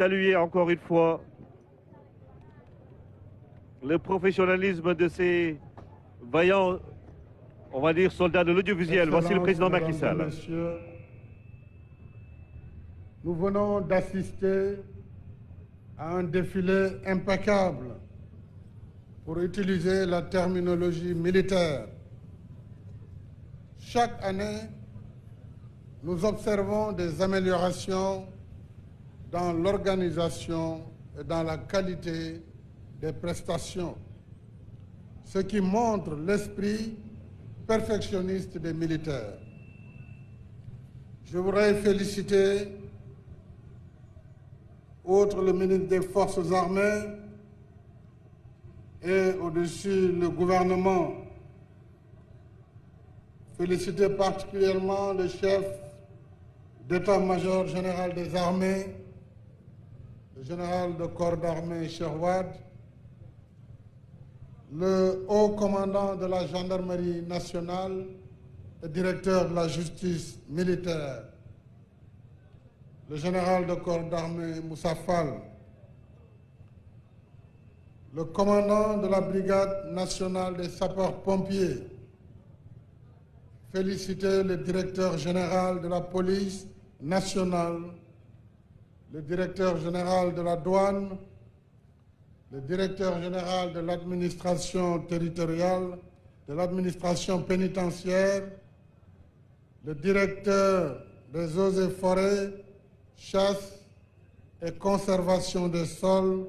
saluer encore une fois le professionnalisme de ces vaillants, on va dire, soldats de l'audiovisuel. Voici le président Macky Sall. Messieurs, nous venons d'assister à un défilé impeccable, pour utiliser la terminologie militaire. Chaque année, nous observons des améliorations dans l'organisation et dans la qualité des prestations, ce qui montre l'esprit perfectionniste des militaires. Je voudrais féliciter, outre le ministre des Forces armées et au-dessus le gouvernement, féliciter particulièrement le chef d'état-major général des armées, le général de corps d'armée Cheikh Wade, le haut commandant de la gendarmerie nationale et directeur de la justice militaire, le général de corps d'armée Moussa Fall, le commandant de la brigade nationale des sapeurs-pompiers, féliciter le directeur général de la police nationale, le directeur général de la douane, le directeur général de l'administration territoriale, de l'administration pénitentiaire, le directeur des eaux et forêts, chasse et conservation des sols,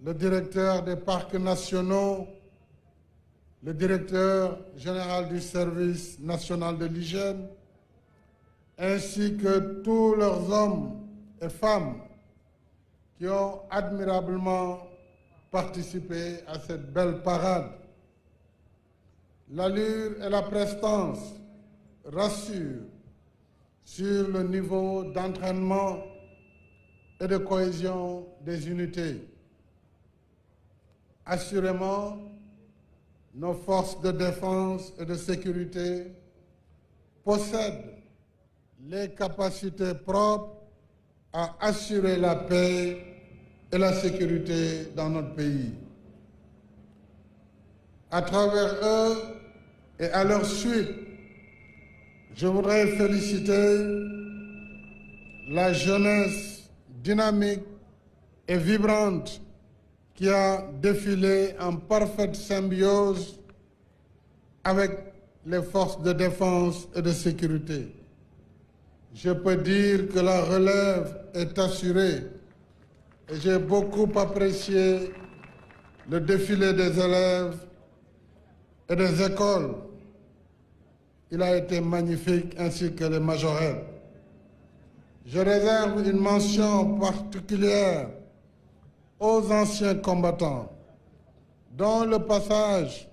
le directeur des parcs nationaux, le directeur général du service national de l'hygiène, ainsi que tous leurs hommes et femmes qui ont admirablement participé à cette belle parade. L'allure et la prestance rassurent sur le niveau d'entraînement et de cohésion des unités. Assurément, nos forces de défense et de sécurité possèdent les capacités propres à assurer la paix et la sécurité dans notre pays. À travers eux et à leur suite, je voudrais féliciter la jeunesse dynamique et vibrante qui a défilé en parfaite symbiose avec les forces de défense et de sécurité. Je peux dire que la relève est assurée et j'ai beaucoup apprécié le défilé des élèves et des écoles. Il a été magnifique, ainsi que les majorettes. Je réserve une mention particulière aux anciens combattants, dont le passage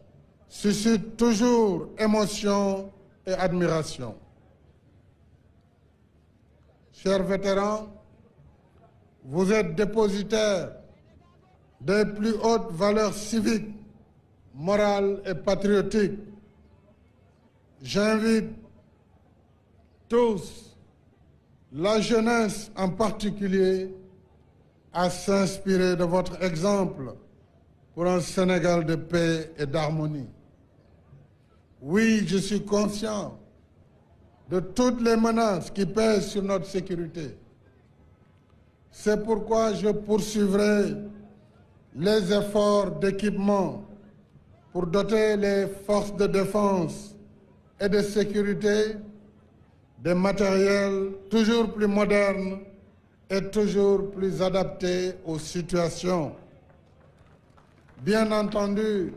suscite toujours émotion et admiration. Chers vétérans, vous êtes dépositaires des plus hautes valeurs civiques, morales et patriotiques. J'invite tous, la jeunesse en particulier, à s'inspirer de votre exemple pour un Sénégal de paix et d'harmonie. Oui, je suis conscient de toutes les menaces qui pèsent sur notre sécurité. C'est pourquoi je poursuivrai les efforts d'équipement pour doter les forces de défense et de sécurité des matériels toujours plus modernes et toujours plus adaptés aux situations. Bien entendu,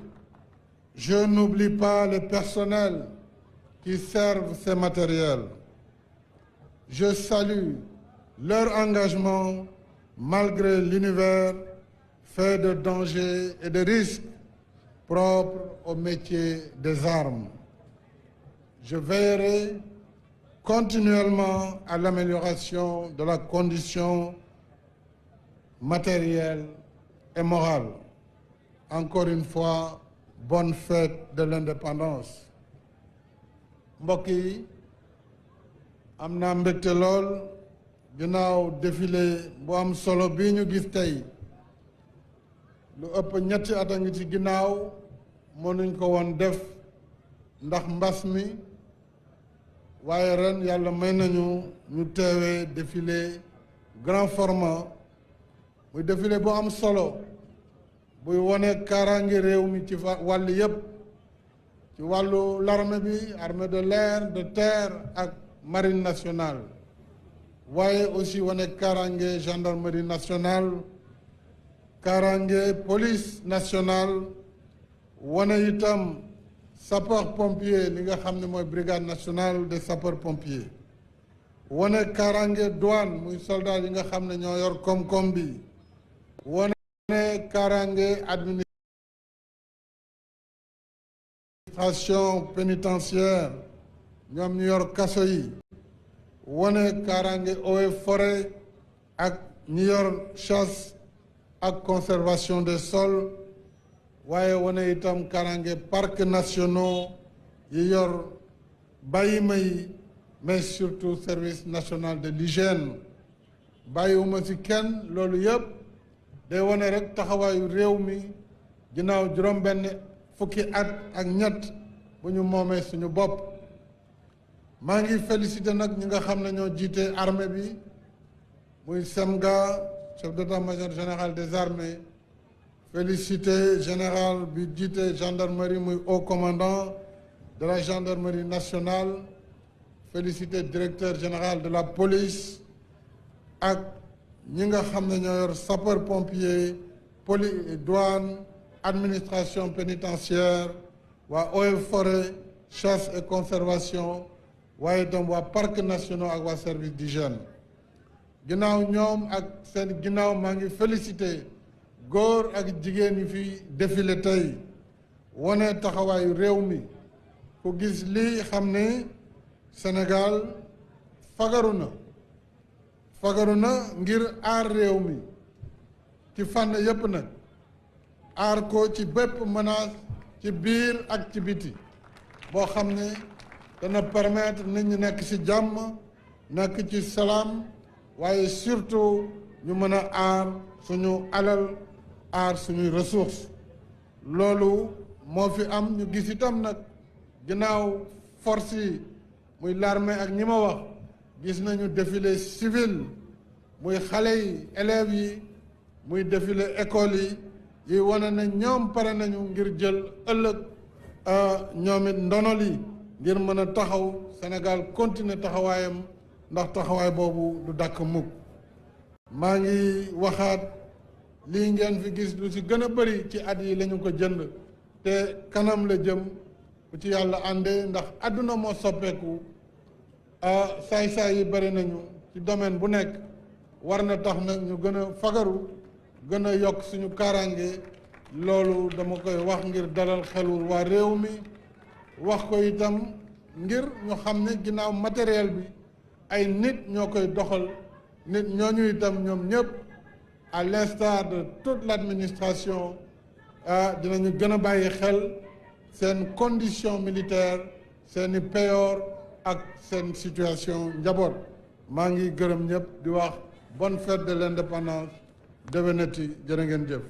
je n'oublie pas les personnels qui servent ces matériels. Je salue leur engagement malgré l'univers fait de dangers et de risques propres au métier des armes. Je veillerai continuellement à l'amélioration de la condition matérielle et morale. Encore une fois, bonne fête de l'indépendance. mbokk yi am naa mbégte lool ginnaaw défilé bu am solo bii ñu gis tey lu ëpp ñetti at a ngi ci ginnaaw mënuñ ko woon def ndax mbas mi waaye ren yàlla may nañu ñu teewee défilé grand format muy défilé bu am solo buy wone kaaraange réew mi ci wàll yépp ci wàllu l'armée bi armée de l'air de terre ak marine nationale waaye aussi wane kaaraange gendarmerie nationale kaaraange police nationale wane itam sapeur pompier li nga xam ne mooy brigade nationale des sapeurs pompiers wane kaaraange douane muy soldat yi nga xam ne ñoo yor koom-koom bi wane kaaraange administration pénitentiaire ñoom ñu yor kaso yi wane kaaraange eaux et forêt ak ñi yor chasse ak conservation des sols waaye wane itam kaaraange parcs nationaux yi yor bàyyima yi mais surtout service national de l'hygiène bàyyiwuma ci kenn loolu yëpp day wane rek taxawaayu réew mi ginnaaw juróom-benn fukki at ak ñett bu ñu moomee suñu bopp maa ngi félicité nag ñi nga xam ne ñoo jiite armée bi muy SEMGA chef d'état-major général des armées félicité général bi jiite gendarmerie muy haut commandant de la gendarmerie nationale félicité directeur général de la police ak ñi nga xam ne ñoo yor sapeur pompier douane administration pénitentiaire waa eaux et forêt chasse et conservation waaye itam waa parcs nationaux ak waa service d'hygiène ginnaaw ñoom ak seen ginnaaw maa ngi félicité góor ak jigéen yi fi défilé tey wane taxawaayu réew mi ku gis lii xam ne Sénégal fagaru na ngir aar réew mi ci fànn yépp nag aar ko ci bépp menace ci biir ak ci biti boo xam ne dana permettre nit ñi nekk ci jàmm nekk ci salaam waaye surtout ñu mën a aar suñu alal aar suñuy ressources loolu moo fi am ñu gis itam nag ginnaaw force yi muy l'armée ak ñi ma wax gis nañu défilé civil muy xale yi élèves yi muy défilé école yi wane na ñoom pare nañu ngir jël ëllëg ñoom it ndono li ngir mën a taxaw Sénégal continuer taxawaayam ndax taxawaay boobu du dàkk mukk maa ngi waxaat lii ngeen fi gis lu ci gën a bëri ci at yi lañu ko jënd te kanam la jëm bu ci yàlla àndee ndax àdduna moo soppeeku saay-saay yi bëri nañu ci domaine bu nekk war na tax nag ñu gën a fagaru gën a yokk suñu kaaraange loolu dama koy wax ngir dalal xelul waa réew mi wax ko itam ngir ñu xam ne ginnaaw matériel bi ay nit ñoo koy doxal nit ñooñu itam ñoom ñëpp à l'instar de toute l'administration dinañu gën a bàyyi xel seen condition militaire seeni payoor ak seen situation njaboot maa ngi gërëm ñëpp di wax bonne fête de l'indépendance déwénati jërë ngeen jëf.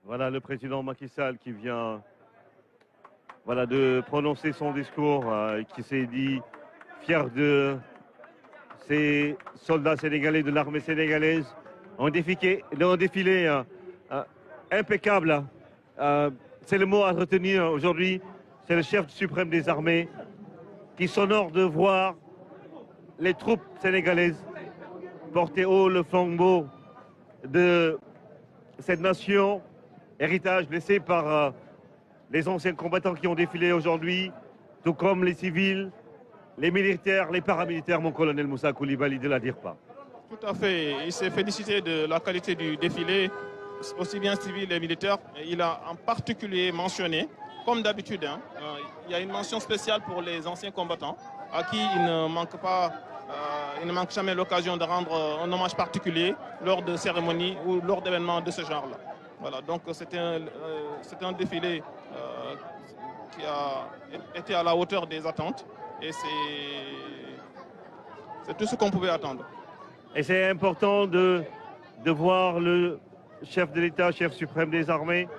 Voilà le président Macky Sall qui vient de prononcer son discours, qui s'est dit fier de ces soldats sénégalais de l'armée sénégalaise. Un défilé impeccable. C'est le mot à retenir aujourd'hui. C'est le chef suprême des armées qui s'honore de voir les troupes sénégalaises porter haut le flambeau de cette nation, héritage laissé par les anciens combattants qui ont défilé aujourd'hui, tout comme les civils, les militaires, les paramilitaires, mon colonel Moussa Koulibaly de la DIRPA. Tout à fait. Il s'est félicité de la qualité du défilé, aussi bien civil et militaire. Il a en particulier mentionné, comme d'habitude, il y a une mention spéciale pour les anciens combattants, à qui il ne manque jamais l'occasion de rendre un hommage particulier lors de cérémonies ou lors d'événements de ce genre-là. Voilà, donc c'est un défilé qui a été à la hauteur des attentes et C'est tout ce qu'on pouvait attendre. Et c'est important de voir le chef de l'État, chef suprême des armées,